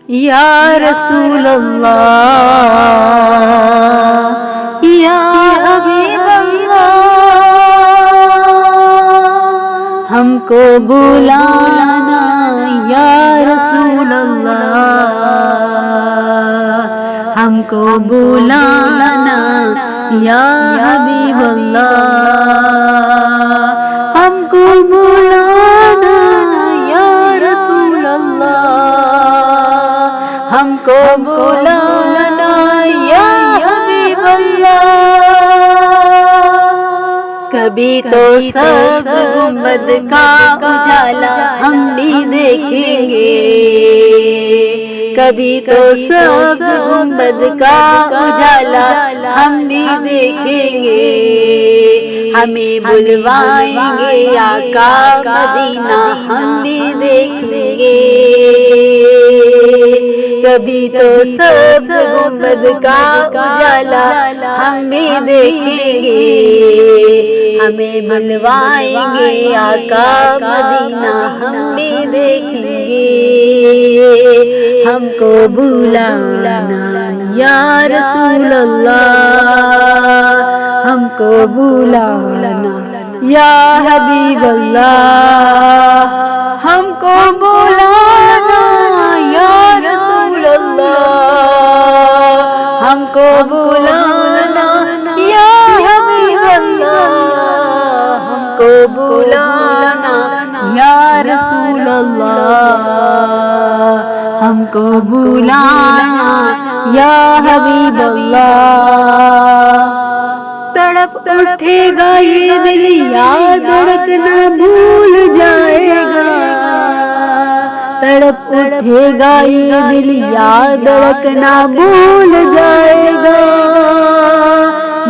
یا رسول اللہ یا حبیب اللہ، ہم کو بلانا یا رسول اللہ، ہم کو بلانا یا حبیب اللہ، ہم کو بلانا یا رسول اللہ، ہم کو بلانا یا حبیب اللہ۔ کبھی تو سبز گنبد کا اجالا ہم بھی دیکھیں گے، کبھی تو سبز گنبد کا اجالا ہم بھی دیکھیں گے، ہمیں بلوائیں گے آقا مدینہ ہم بھی دیکھیں گے۔ کبھی تو سبز گنبد کا اجالا ہم بھی دیکھیں گے، ہمیں بلوائیں گے آقا مدینہ ہم بھی دیکھیں گے، ہم کو بلانا یا رسول اللہ، ہم کو بلانا یا حبیب اللہ، ہم کو بلانا یا رسول اللہ، ہم کو بلانا یا حبیب اللہ، ہم کو بلانا یا رسول اللہ، ہم کو بلانا یا حبیب اللہ۔ تڑپ اٹھے گا یہ دل یاد دھڑکنا بھول جائے گا، تڑپ اٹھے گا یہ دل یاد دھڑکنا بھول جائے گا،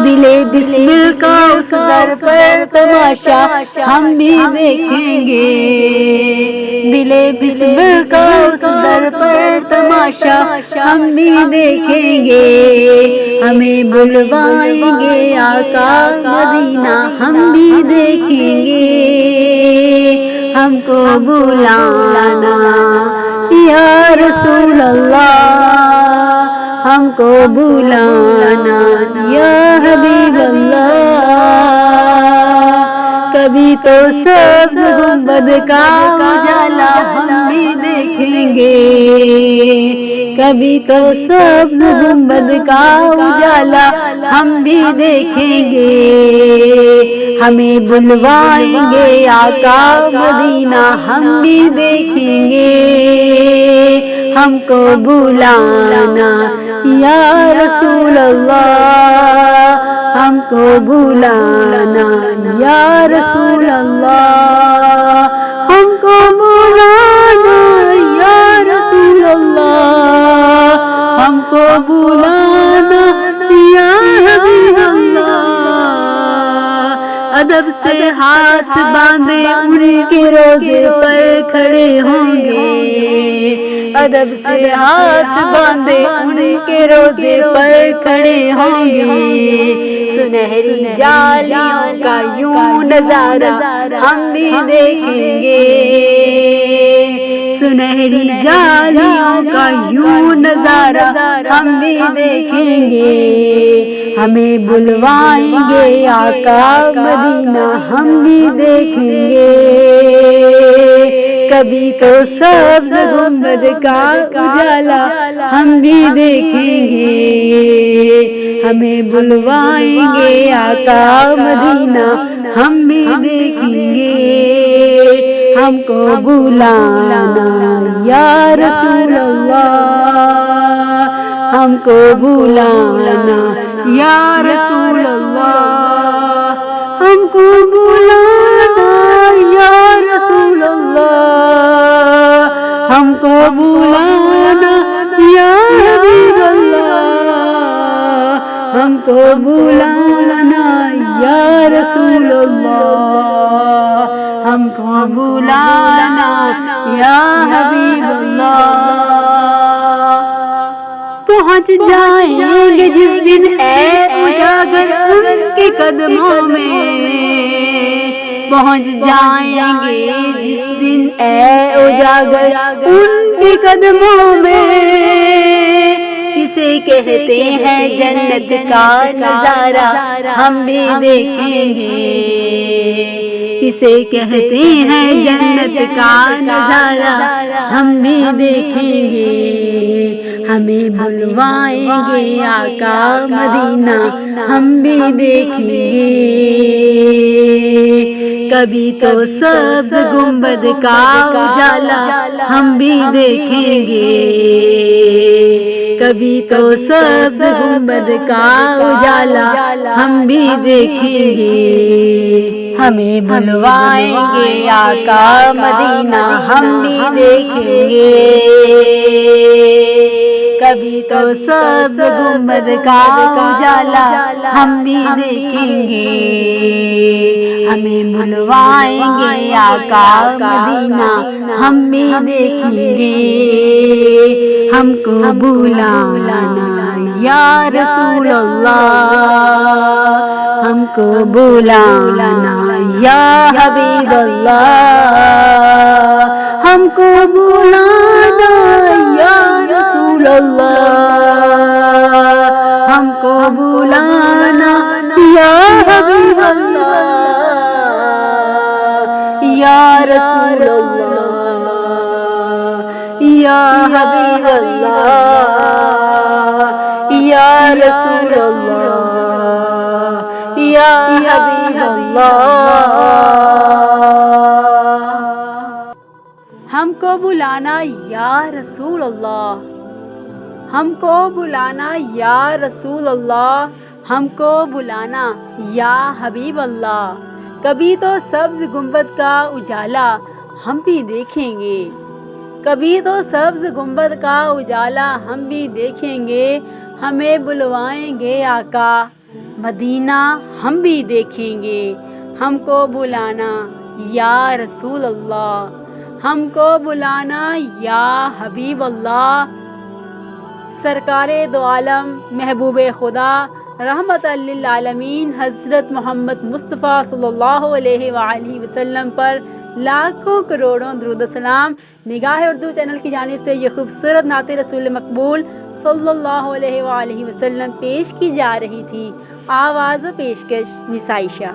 دلے بسمل کا اس در پر تماشا ہم بھی دیکھیں گے، دلے بسمل کا اس در پر تماشا ہم بھی دیکھیں گے، ہمیں بلوائیں گے آقا مدینہ ہم بھی دیکھیں گے، ہم کو بلانا یا رسول اللہ، ہم کو بلانا یا حبیب اللہ۔ کبھی تو سبز گنبد کا اجالا ہم بھی دیکھیں گے، کبھی تو سبز گنبد کا اجالا ہم بھی دیکھیں گے، ہمیں بلوائیں گے آقا مدینہ ہم بھی دیکھیں گے، ہم کو بلانا یا رسول اللہ، ہم کو بلانا یا رسول اللہ، ہم کو بلانا یا رسول اللہ، ہم کو بلانا یا حبیب اللہ۔ ادب سے ہاتھ باندھے ان کے روزے پر کھڑے ہوں گے، ادب سے ہاتھ باندھے ان کے روزے پر کھڑے ہوں گے، سنہری جالیوں کا یوں نظارہ ہم بھی دیکھیں گے، سنہری جالیوں کا یوں نظارہ ہم بھی دیکھیں گے، ہمیں بلوائیں گے آقا مدینہ ہم بھی دیکھیں گے، کبھی تو سبز گنبد کا اجالا ہم بھی دیکھیں گے، ہمیں بلوائیں گے آقا مدینہ ہم بھی دیکھیں گے، ہم کو بلانا یا رسول اللہ، ہم کو بلانا یا رسول اللہ، ہم کو بلانا یا رسول اللہ، ہم کو بلانا یا حبیب اللہ، ہم کو بلانا یا رسول اللہ، ہم کو بلانا یا حبیب اللہ۔ پہنچ جائیں گے جس دن اے اجاگر ان کے قدموں میں، پہنچ جائیں گے جس دن اے اجاگر ان کے قدموں میں، کہتے ہیں جنت کا نظارہ ہم بھی دیکھیں گے، کسے کہتے ہیں جنت کا نظارہ ہم بھی دیکھیں گے، ہمیں بلوائیں گے آقا مدینہ ہم بھی دیکھیں گے، کبھی تو سبز گنبد کا اجالا ہم بھی دیکھیں گے، کبھی تو سبز گنبد کا اجالا ہم بھی دیکھیں گے، ہمیں بلوائیں گے آقا مدینہ ہم بھی دیکھیں گے، کبھی تو سبز گنبد کا اجالا ہم بھی دیکھیں گے، ہمیں بلوائیں گے آقا مدینہ ہم بھی دیکھیں گے، ہم کو بلانا یا رسول اللہ، ہم کو بلانا یا حبیب اللہ، ہم کو بلانا یا رسول اللہ، ہم کو بلانا یا حبیب اللہ، یا رسول اللہ، یا حبیب اللہ، یا رسول اللہ، یا حبیب اللہ، ہم کو بلانا یا رسول اللہ، ہم کو بلانا یا رسول اللہ، ہم کو بلانا یا حبیب اللہ، کبھی تو سبز گنبد کا اجالا ہم بھی دیکھیں گے، کبھی تو سبز گنبد کا اجالا ہم بھی دیکھیں گے، ہمیں بلوائیں گے آقا مدینہ ہم بھی دیکھیں گے، ہم کو بلانا یا رسول اللہ، ہم کو بلانا یا حبیب اللہ، سرکار دو عالم محبوب خدا رحمت للعالمین حضرت محمد مصطفیٰ صلی اللہ علیہ وآلہ وسلم پر لاکھوں کروڑوں درود و سلام۔ نگاہ اردو چینل کی جانب سے یہ خوبصورت نعت رسول مقبول صلی اللہ علیہ وآلہ وسلم پیش کی جا رہی تھی۔ آواز و پیشکش مس عائشہ۔